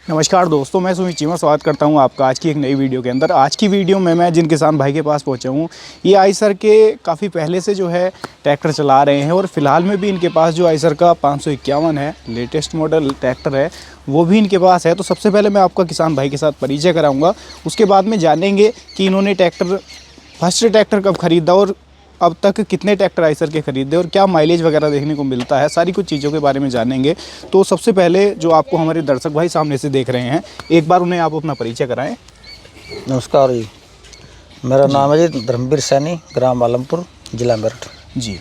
नमस्कार दोस्तों, मैं सुमित चीमा स्वागत करता हूं आपका आज की एक नई वीडियो के अंदर। आज की वीडियो में मैं जिन किसान भाई के पास पहुंचा हूं, ये आइसर के काफ़ी पहले से जो है ट्रैक्टर चला रहे हैं और फिलहाल में भी इनके पास जो आइसर का 551 है, लेटेस्ट मॉडल ट्रैक्टर है, वो भी इनके पास है। तो सबसे पहले मैं आपका किसान भाई के साथ परिचय कराऊँगा, उसके बाद में जानेंगे कि इन्होंने फर्स्ट ट्रैक्टर कब ख़रीदा और अब तक कितने ट्रैक्टर आइसर के खरीदे और क्या माइलेज वगैरह देखने को मिलता है, सारी कुछ चीज़ों के बारे में जानेंगे। तो सबसे पहले जो आपको हमारे दर्शक भाई सामने से देख रहे हैं, एक बार उन्हें आप अपना परिचय कराएं। नमस्कार जी, मेरा नाम है जी धर्मवीर सैनी, ग्राम आलमपुर, जिला मेरठ जी।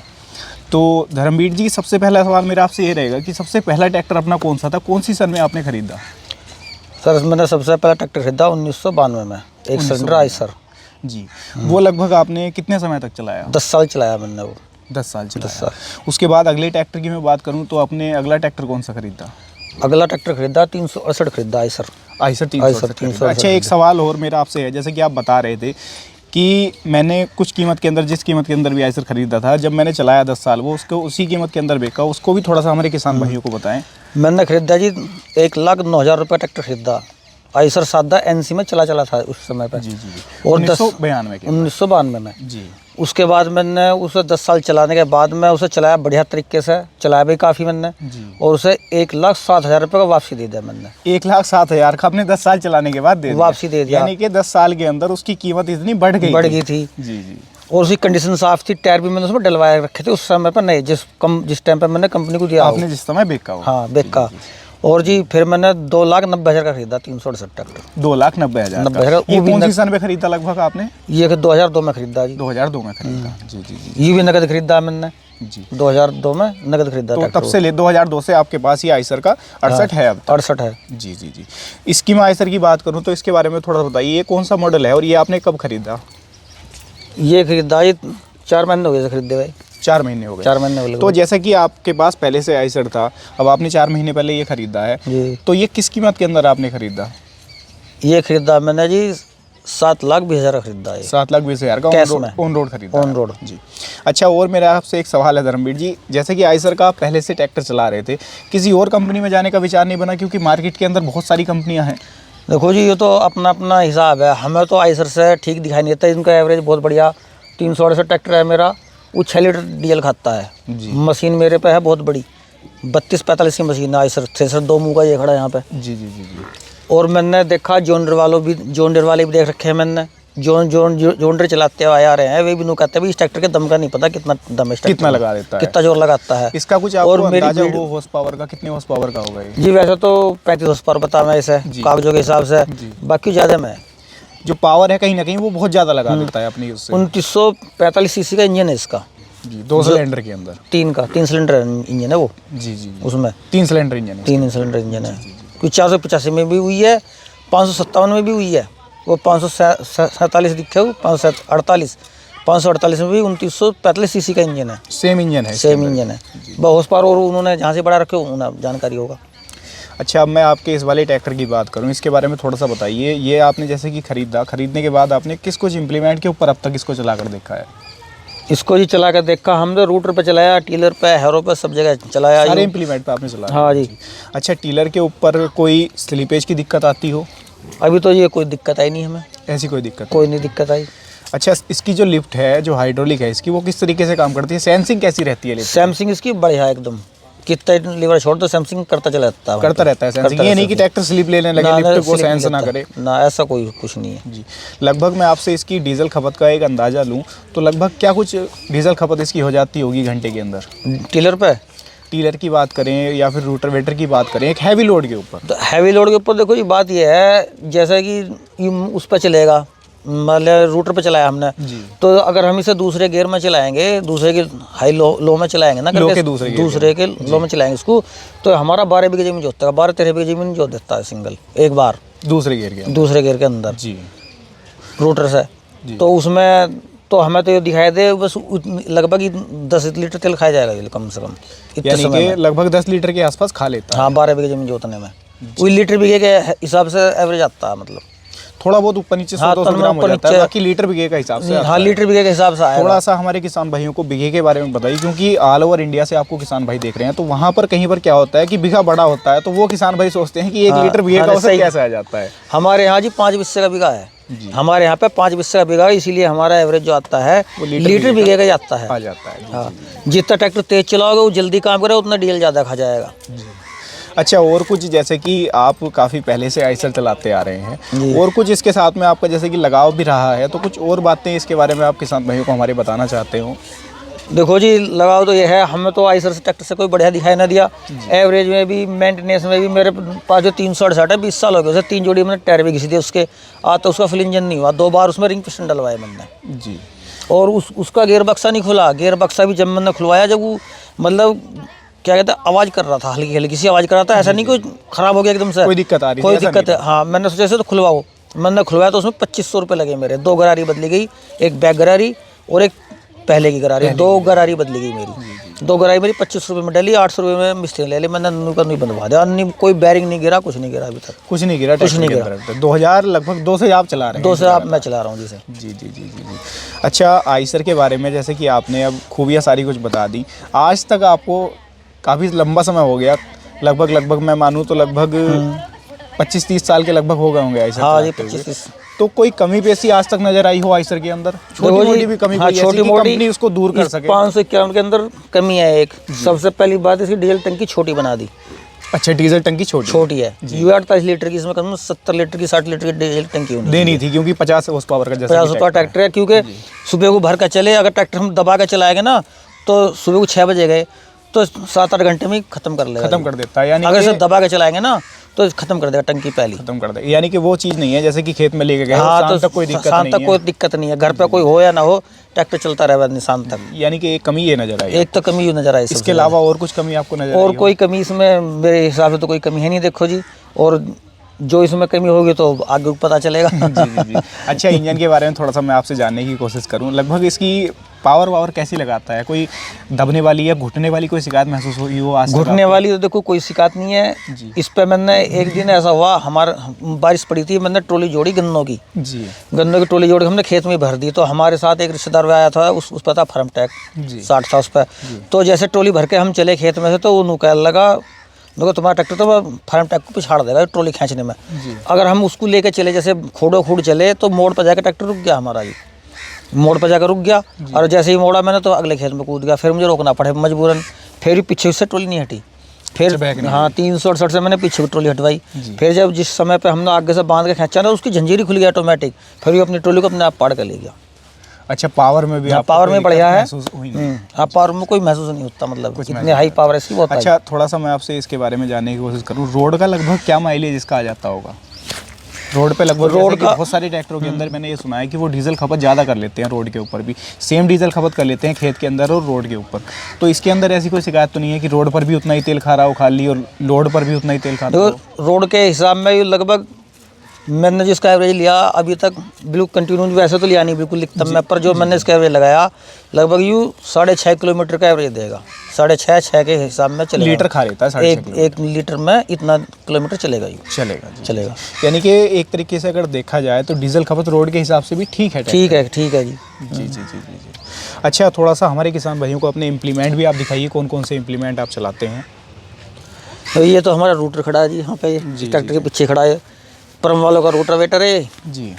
तो धर्मवीर जी, सबसे पहला सवाल मेरा आपसे ये रहेगा कि सबसे पहला ट्रैक्टर अपना कौन सा था, कौन सी सन में आपने ख़रीदा? सर, मैंने सबसे पहला ट्रैक्टर खरीदा 1992 में, एक सिलेंडर आइसर जी। वो लगभग आपने कितने समय तक चलाया? 10 साल चलाया मैंने वो। 10 साल चलाया। उसके बाद अगले ट्रैक्टर की मैं बात करूं तो आपने अगला ट्रैक्टर कौन सा खरीदा? अगला ट्रैक्टर खरीदा 368 खरीदा आइसर। आइसर 368। अच्छा, एक सवाल और मेरा आपसे है, जैसे कि आप बता रहे थे कि मैंने कुछ कीमत के अंदर, जिस कीमत के अंदर भी आइसर खरीदा था, जब मैंने चलाया 10 साल, वो उसको उसी कीमत के अंदर बेचा, उसको भी थोड़ा सा हमारे किसान भाइयों को बताएं। मैंने खरीदा जी 1,09,000 रुपये ट्रैक्टर खरीदा। आइसर सादा एनसी में चला था उस समय पे। जी। और 1992 में जी। उसके बाद मैंने उसे 10 साल चलाने के बाद मैं उसे चलाया बढ़िया तरीके से, चलाया भी काफ़ी मैंने जी। और उसे 1,07,000 रुपये का वापसी दे दिया मैंने। 1,07,000 का आपने 10 साल चलाने के बाद वापसी दे दिया, यानी कि 10 साल के अंदर उसकी कीमत इतनी बढ़ गई थी। जी। और उसकी कंडीशन साफ थी, टायर भी मैंने उसमें डलवाए रखे थे उस समय पर, नहीं जिस टाइम पर मैंने कंपनी को दिया, आपने जिस समय बेचा हो। हाँ, बेचा। और जी फिर मैंने 2,90,000 का खरीदा 368 ट्रैक्टर। 2,90,000 ये कौन सी सन में खरीदा लगभग आपने? ये 2002 में खरीदा जी। 2002 में खरीदा। जी। ये भी नगद खरीदा मैंने जी। 2002 में नगद खरीदा। तो तब से 2002 से आपके पास ये आइसर का 68 है अब? 68 है जी। इसकी मैं आइसर की बात करूँ तो इसके बारे में थोड़ा बताइए, ये कौन सा मॉडल है और ये आपने कब खरीदा? ये खरीदा ये 4 महीने हो गए खरीदे भाई। 4 महीने हो गए। 4 महीने हो गए। तो जैसा कि आपके पास पहले से आइसर था, अब आपने 4 महीने पहले ये खरीदा है जी। तो ये किस कीमत के अंदर आपने खरीदा? ये खरीदा मैंने जी 7,20,000 का खरीदा है। 7,20,000 का ऑन रोड खरीदा? ऑन रोड जी। अच्छा, और मेरा आपसे एक सवाल है धर्मवीर जी, जैसे कि आइसर का आप पहले से ट्रैक्टर चला रहे थे, किसी और कंपनी में जाने का विचार नहीं बना? क्योंकि मार्केट के अंदर बहुत सारी कंपनियाँ हैं। देखो जी, ये तो अपना अपना हिसाब है, हमें तो आइसर से ठीक दिखाई नहीं देता। इनका एवरेज बहुत बढ़िया 368 ट्रैक्टर है मेरा, वो 6 लीटर डीजल खाता है जी। मशीन मेरे पे है बहुत बड़ी, 32-45 की मशीन है आइसर थ्रेसर, 2 मुँह का ये खड़ा है यहाँ पे। जी। और मैंने देखा जॉन डीयर वाले भी देख रखे हैं मैंने, जॉन डीयर चलाते हुए आ रहे हैं, वे भी नु कहते हैं इस ट्रैक्टर के दम का नहीं पता कितना दम है, कितना लगा देता है, कितना जोर लगाता है इसका कुछ आपको अंदाजा हो हॉर्स पावर का, कितने हॉर्स पावर का होगा ये? जी वैसे तो 35 हॉर्स पावर बता मैं इसे कागजों के हिसाब से, बाकी ज़्यादा में जो पावर है कहीं ना कहीं वो बहुत ज़्यादा लगा देता है अपनी उससे। 2945 सीसी का इंजन है इसका जी, 2 सिलेंडर के अंदर। 3 सिलेंडर इंजन है वो। जी। उसमें 3 सिलेंडर इंजन है। 3 सिलेंडर इंजन है। कुछ 485 में भी हुई है, 557 में भी हुई है, वो 547 दिखे हो, 548 में भी 2945 सीसी का इंजन है। सेम इंजन है। बहुत हॉर्स पावर और उन्होंने जहाँ से बड़ा रखे उन्हें जानकारी होगा। अच्छा, अब मैं आपके इस वाले ट्रैक्टर की बात करूं, इसके बारे में थोड़ा सा बताइए। ये आपने जैसे कि खरीदने के बाद आपने किस कुछ इम्प्लीमेंट के ऊपर अब तक इसको चलाकर देखा है? इसको जी चला कर देखा हमने, रूटर पे चलाया, टीलर पे, हैरो पे, सब जगह चलाया। सारे इम्प्लीमेंट पे आपने चलाया? हाँ जी। अच्छा, टीलर के ऊपर कोई स्लिपेज की दिक्कत आती हो? अभी तो ये कोई दिक्कत आई नहीं हमें। ऐसी कोई दिक्कत? कोई नहीं दिक्कत आई। अच्छा, इसकी जो लिफ्ट है, जो हाइड्रोलिक है इसकी, वो किस तरीके से काम करती है? सैमसंग कैसी रहती है? सैमसंग इसकी बढ़िया एकदम, कितना लीवर छोड़ तो सैमसंग करता रहता है सैमसंग। ये नहीं कि ट्रैक्टर स्लिप लेने लगे, लिफ्ट को सेंस ना करे ना, ऐसा कोई कुछ नहीं है जी। लगभग मैं आपसे इसकी डीजल खपत का एक अंदाजा लूँ तो लगभग क्या कुछ डीजल खपत इसकी हो जाती होगी घंटे के अंदर? टीलर की बात करें या फिर रोटावेटर की बात करें, एक हैवी लोड के ऊपर? तो हैवी लोड के ऊपर देखो ये बात ये है, जैसे कि उस पर चलेगा, मतलब रूटर पे चलाया हमने जी। तो अगर हम इसे दूसरे गियर में चलाएंगे, दूसरे के हाई लो में चलाएंगे ना, दूसरे के लो में चलाएंगे इसको, तो हमारा 12 बीघे जमीन जोतता है, 12-13 बीघे जमीन जोत देता है सिंगल एक बार दूसरे गियर के अंदर जी, रूटर से। तो उसमें तो हमें तो ये दिखाई दे बस लगभग 10 लीटर तेल खाया जाएगा कम से कम, यानी कि लगभग 10 लीटर के आसपास खा लेता है। हाँ, 12 बीघे जमीन जोतने में वही लीटर बीघे के हिसाब से एवरेज आता है मतलब। थोड़ा बहुत ऊपर नीचे 100-200 ग्राम हो जाता है, बाकी लीटर बीघे का हिसाब से। हाँ, लीटर बीघे के हिसाब से आएगा। थोड़ा सा हमारे किसान भाइयों को बीघे के बारे में बताइए, क्योंकि ऑल ओवर इंडिया से आपको किसान भाई देख रहे हैं, तो वहाँ पर कहीं पर क्या होता है कि बीघा बड़ा होता है, तो वो किसान भाई सोचते हैं कि 1 लीटर बीघे का औसत कैसे आ जाता है। हमारे यहाँ जी 5 बिस्से का बीघा है, हमारे यहाँ पे 5 बिस्से का बीघा है, इसीलिए हमारा एवरेज जो आता है वो लीटर बीघे का ही आता है। आ जाता है। हाँ, जितना ट्रैक्टर तेज चलाओगे वो जल्दी काम करे, उतना डीजल ज़्यादा खा जाएगा। अच्छा, और कुछ जैसे कि आप काफ़ी पहले से आइसर चलाते आ रहे हैं, और कुछ इसके साथ में आपका जैसे कि लगाव भी रहा है, तो कुछ और बातें इसके बारे में आप किसान भाइयों को हमारे बताना चाहते हो? देखो जी, लगाव तो ये है, हमें तो आइसर से ट्रैक्टर से कोई बढ़िया दिखाई ना दिया। एवरेज में भी, मेंटेनेंस में भी मेरे पास जो 368 है, 20 साल हो गए उसे, 3 जोड़ी मैंने टायर भी घिसी दी उसके। आज तो उसका फिल इंजन नहीं हुआ, 2 बार उसमें रिंग पिस्टन डलवाए मैंने जी। और उसका गेयर बक्सा नहीं खुला। गेयर बक्सा भी जब मैंने खुलवाया, जब वो मतलब क्या कहते हैं, आवाज़ कर रहा था, हल्की हल्की सी आवाज़ कर रहा था, ऐसा नहीं कोई ख़राब हो गया एकदम से, कोई दिक्कत आ रही, कोई दिक्कत है। हाँ, मैंने सोचा तो खुलवाओ, मैंने खुलवाया तो उसमें 2500 रुपये लगे मेरे। 2 गरारी बदली गई, एक बैक गरारी और एक पहले की गरारी, 2 गरारी बदली गई मेरी। 2 गरारी मेरी 2500 रुपये में डली, 800 रुपये में मिस्त्री ले ली मैंने, नन्नू का नहीं बनवा दिया। नहीं, कोई बैरिंग नहीं गिरा, कुछ नहीं गिरा अभी तक, कुछ नहीं गिरा, कुछ नहीं गिरा। 2000 लगभग 2 से आप चला रहे हैं? 2 से आप मैं चला रहा हूँ जी से। जी जी जी जी जी। अच्छा, आइसर के बारे में जैसे कि आपने अब खूबियाँ सारी कुछ बता दी, आज तक आपको काफ़ी लंबा समय हो गया, लगभग मैं मानूँ तो लगभग 25-30 साल के लगभग हो गए होंगे आइसर। हाँ जी, 25-30। तो कोई कमी पेशी आज तक नजर आई हो आइसर के अंदर? छोटी मोटी भी कमी? हाँ, छोटी मोटी कंपनी उसको दूर कर सके? 551 के अंदर कमी है एक। सबसे पहली बात, इसकी डीजल टंकी छोटी बना दी। अच्छा, डीजल टंकी छोटी है। यू 48 लीटर की, इसमें कम 70 लीटर की, 60 लीटर की डीजल टंकी होनी देनी थी, क्योंकि 50 हॉर्स पावर का जैसे 50 हॉर्स पावर ट्रैक्टर है। क्योंकि सुबह को भर कर चले, अगर ट्रैक्टर हम दबा कर चलाएंगे ना, तो सुबह को 6 बजे गए तो 7-8 घंटे में खत्म कर लेगा, खत्म कर देता है। यानी अगर इसे दबा के चलाएंगे ना तो खत्म कर देगा, टंकी पहली खत्म कर देगा। यानी कि वो चीज़ नहीं है जैसे कि खेत में लेके गए, हाँ, शाम तो तक कोई दिक्कत नहीं है। शाम तक कोई दिक्कत नहीं है, घर पे कोई हो या ना हो, ट्रैक्टर चलता रहेगा शाम तक। यानी कि एक कमी ये नजर आई, एक तो कमी ये नजर आई। इसके अलावा और कुछ कमी आपको नजर आई? और कोई कमी इसमें मेरे हिसाब से तो कोई कमी है नहीं, देखो जी। और जो इसमें कमी होगी तो आगे पता चलेगा। जी जी जी। अच्छा, इंजन के बारे में थोड़ा सा मैं आपसे जानने की कोशिश करूं, लगभग इसकी पावर वावर कैसी लगाता है? कोई दबने वाली या घुटने वाली कोई शिकायत महसूस हुई हो आज? घुटने वाली तो देखो कोई शिकायत नहीं है इस पे। मैंने एक दिन ऐसा हुआ, हमारे बारिश पड़ी थी, मैंने ट्रॉली जोड़ी गन्नों की। जी। गन्नों की ट्रॉली जोड़ी हमने खेत में भर दी, तो हमारे साथ एक रिश्तेदार आया था, उस पर था फार्म टैग 60 था उस पर। तो जैसे ट्रॉली भर के हम चले खेत में से, तो वो नुकैल लगा, देखो तुम्हारा ट्रैक्टर तो फार्म टैग को पिछाड़ देगा ट्रॉली खींचने में। अगर हम उसको लेके चले, जैसे खोड़ो खोड़ चले, तो मोड़ पर जाकर ट्रैक्टर रुक गया हमारा जी, मोड़ पर जाकर रुक गया। और जैसे ही मोड़ा मैंने तो अगले खेत में कूद गया, फिर मुझे रोकना पड़े मजबूरन। फिर भी पीछे से ट्रॉली नहीं हटी, फिर हाँ 368 से मैंने पीछे की ट्रॉली हटवाई। फिर जब जिस समय पे हमने आगे से बांध के खींचा ना, उसकी जंजीर खुल गया ऑटोमेटिक, फिर भी अपनी ट्रॉली को अपने आप पाड़ कर ले गया। अच्छा, पावर में भी पावर में बढ़िया है। हाँ, पावर में कोई महसूस नहीं होता, मतलब इतने हाई पावर है इसकी बहुत। अच्छा, थोड़ा सा मैं आपसे इसके बारे में जानने की कोशिश करूँ, रोड का लगभग क्या माइलेज इसका आ जाता होगा? रोड पे लगभग रोड का बहुत सारे ट्रैक्टरों के अंदर मैंने ये सुना है कि वो डीजल खपत ज़्यादा कर लेते हैं, रोड के ऊपर भी सेम डीजल खपत कर लेते हैं खेत के अंदर और रोड के ऊपर। तो इसके अंदर ऐसी कोई शिकायत तो नहीं है कि रोड पर भी उतना ही तेल खा रहा हो खाली और लोड पर भी उतना ही तेल खा रहा हो? रोड के हिसाब में लगभग मैंने जिसका एवरेज लिया अभी तक बिल्कुल कंटिन्यू, वैसे तो लिया नहीं बिल्कुल लिखता मैं, पर जो मैंने इसका एवरेज लगाया लगभग यूँ 6.5 किलोमीटर का एवरेज देगा। 6.5 के हिसाब में चलेगा। लीटर खा लेता है? एक लीटर में इतना किलोमीटर चलेगा ही चलेगा। यानी कि एक तरीके से अगर देखा जाए तो डीजल खपत रोड के हिसाब से भी ठीक है। ठीक है जी। जी जी जी जी। अच्छा, थोड़ा सा हमारे किसान भाइयों को अपने इम्प्लीमेंट भी आप दिखाइए, कौन कौन से इम्प्लीमेंट आप चलाते हैं? तो ये तो हमारा रूटर खड़ा है जी यहाँ पे, ट्रैक्टर के पीछे खड़ा है। परम वालों का रोटावेटर है जी,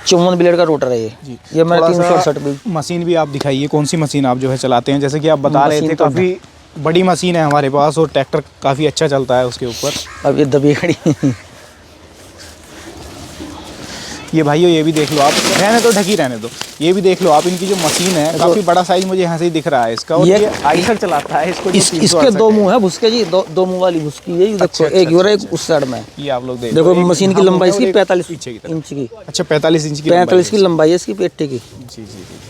54 ब्लेड का रोटर है ये मैं 368 भी। मशीन भी आप दिखाइए, कौन सी मशीन आप जो है चलाते हैं? जैसे कि आप बता रहे थे काफ़ी बड़ी मशीन है हमारे पास और ट्रैक्टर काफ़ी अच्छा चलता है उसके ऊपर। अब ये दबी खड़ी ये भाइयों ये भी देख लो आप, रहने दो ढकी रहने दो, ये भी देख लो आप, इनकी जो मशीन है काफ़ी बड़ा साइज मुझे यहाँ से ही दिख रहा है इसका। और ये आइसर चलाता है इसको। इसके 2 मुंह है भुसके जी, 2 मुंह वाली भुसकी है। देखो एक और एक उस साइड में, ये आप लोग देखो मशीन की लंबाई इसकी 45 इंच की। अच्छा, 45 इंच की 45 की लंबाई है इसकी पेट्टी की। जी जी जी।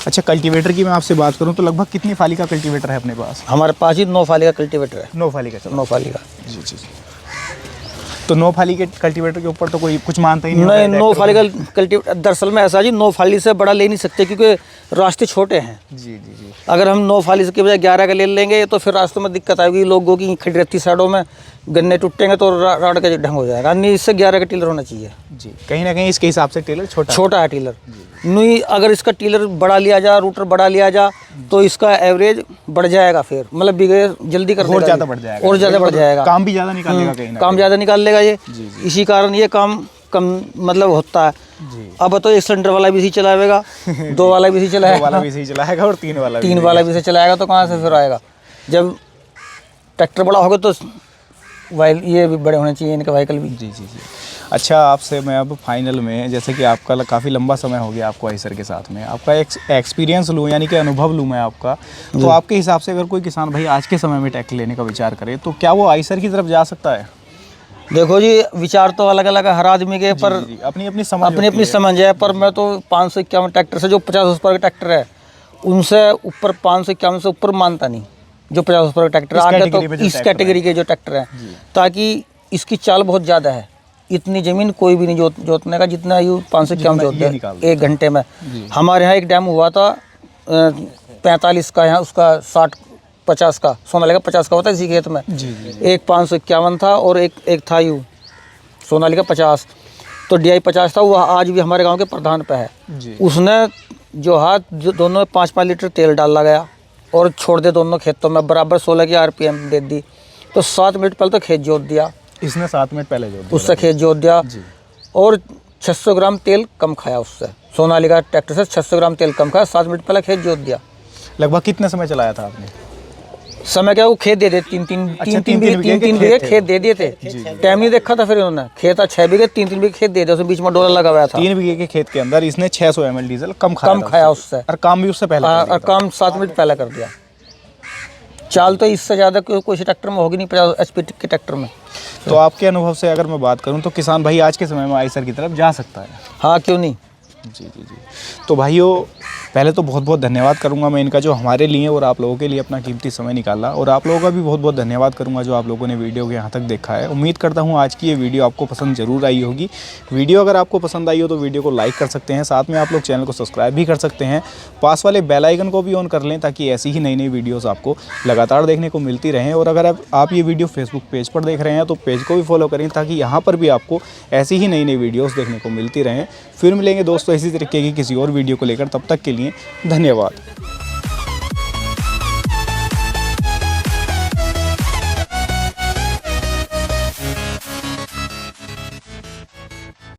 अच्छा, कल्टीवेटर की मैं आपसे बात करूं तो लगभग कितनी फाली का कल्टीवेटर है अपने पास? हमारे पास ही 9 फाली का कल्टीवेटर है। 9 फाली का? 9 फाली का। जी जी। तो 9 फाली के कल्टीवेटर के ऊपर तो कोई कुछ मानता ही नहीं नहीं, होता है 9 फाली का कल्टीवेटर दरअसल में ऐसा जी 9 फाली से बड़ा ले नहीं सकते, क्योंकि रास्ते छोटे हैं। जी जी जी। अगर हम 9 फाली के बजाय 11 का ले लेंगे तो फिर रास्तों में दिक्कत आएगी, लोगों की खड़ी रहती साइडों में गन्ने टूटेंगे तो राड का ढंग हो जाएगा। नहीं, इससे 11 का टीलर होना चाहिए जी। कहीं ना कहीं इसके हिसाब से टेलर छोटा है टीलर। नहीं, अगर इसका टीलर बढ़ा लिया जा, रूटर बढ़ा लिया जा, तो इसका एवरेज बढ़ जाएगा, फिर मतलब बिगे जल्दी कर देगा, और ज़्यादा बढ़ जाएगा, और ज़्यादा बढ़ जाएगा, काम भी ज़्यादा निकालेगा, कहीं ना काम ज़्यादा निकाल लेगा ये। इसी कारण ये काम कम मतलब होता है। अब तो 1 सिलेंडर वाला भी इसी चलाएगा, 2 वाला भी इसी चलाएगा, 2 वाला भी इसी चलाएगा और 3 वाला 3 वाला भी इसे चलाएगा, तो कहाँ से फिर आएगा। जब ट्रैक्टर बड़ा होगा तो ये भी बड़े होने चाहिए इनके व्हीकल भी। जी जी जी। अच्छा, आपसे मैं अब फाइनल में, जैसे कि आपका काफ़ी लंबा समय हो गया आपको आइसर के साथ में, आपका एक एक्सपीरियंस लूँ, यानी कि अनुभव लूँ मैं आपका, तो आपके हिसाब से अगर कोई किसान भाई आज के समय में ट्रैक्टर लेने का विचार करे तो क्या वो आइसर की तरफ जा सकता है? देखो जी, विचार तो अलग अलग है हर आदमी के, पर अपनी अपनी समझ है। पर मैं तो 551 ट्रैक्टर से, जो 50 horsepower का ट्रैक्टर है, उनसे ऊपर 551 से ऊपर मानता नहीं, जो 50 horsepower का ट्रैक्टर आगे तो इस कैटेगरी के जो ट्रैक्टर है, ताकि इसकी चाल बहुत ज़्यादा है। इतनी ज़मीन कोई भी नहीं जोतने का जितना ये 551 जोतते हैं 1 घंटे में। हमारे यहाँ एक डैम हुआ था 45 का, यहाँ उसका 60-50 का, सोनालिका 50 का होता है इसी खेत में। एक 551 था और एक था यू सोनालिका 50। तो DI 50 था, वो आज भी हमारे गांव के प्रधान पे है। उसने जो दोनों 5-5 लीटर तेल डाला गया और छोड़ दे दोनों खेतों में बराबर 16 की RPM दे दी, तो 7 मिनट पहले तो खेत जोत दिया इसने, 7 मिनट पहले जोत दिया, उससे खेत जोत दिया, और 600 ग्राम तेल कम खाया उससे। सोनालिका ट्रैक्टर से 600 ग्राम तेल कम खाया, 7 मिनट पहले खेत जोत दिया। लगभग कितने समय चलाया था आपने? समय क्या, वो खेत दे दे 3-3 बीघे खेत दे दिए थे। टाइम नहीं देखा था, फिर उन्होंने खेत था 6 बीघे, 3-3 बीघे खेत दे दिया, उसमें बीच में डोला लगा हुआ था। 3 बीघे के खेत के अंदर इसने 600 ml डीजल कम खाया उससे, और काम भी उससे पहले, और काम 7 मिनट पहले कर दिया। चाल तो इससे ज़्यादा कोई ट्रैक्टर में होगी नहीं 50 HP के ट्रैक्टर में। तो आपके अनुभव से अगर मैं बात करूं तो किसान भाई आज के समय में आइसर की तरफ जा सकता है? हाँ, क्यों नहीं। जी जी जी। तो भाइयों, पहले तो बहुत बहुत धन्यवाद करूंगा मैं इनका, जो हमारे लिए और आप लोगों के लिए अपना कीमती समय निकाला, और आप लोगों का भी बहुत बहुत धन्यवाद करूंगा जो आप लोगों ने वीडियो को यहाँ तक देखा है। उम्मीद करता हूँ आज की ये वीडियो आपको पसंद ज़रूर आई होगी। वीडियो अगर आपको पसंद आई हो तो वीडियो को लाइक कर सकते हैं, साथ में आप लोग चैनल को सब्सक्राइब भी कर सकते हैं, पास वाले बेल आइकन को भी ऑन कर लें ताकि ऐसी ही नई नई वीडियोज़ आपको लगातार देखने को मिलती रहें। और अगर आप ये वीडियो फेसबुक पेज पर देख रहे हैं तो पेज को भी फॉलो करें ताकि यहाँ पर भी आपको ऐसी ही नई नई वीडियोज़ देखने को मिलती रहें। फिर मिलेंगे दोस्तों इसी तरीके की किसी और वीडियो को लेकर, तब तक के लिए धन्यवाद।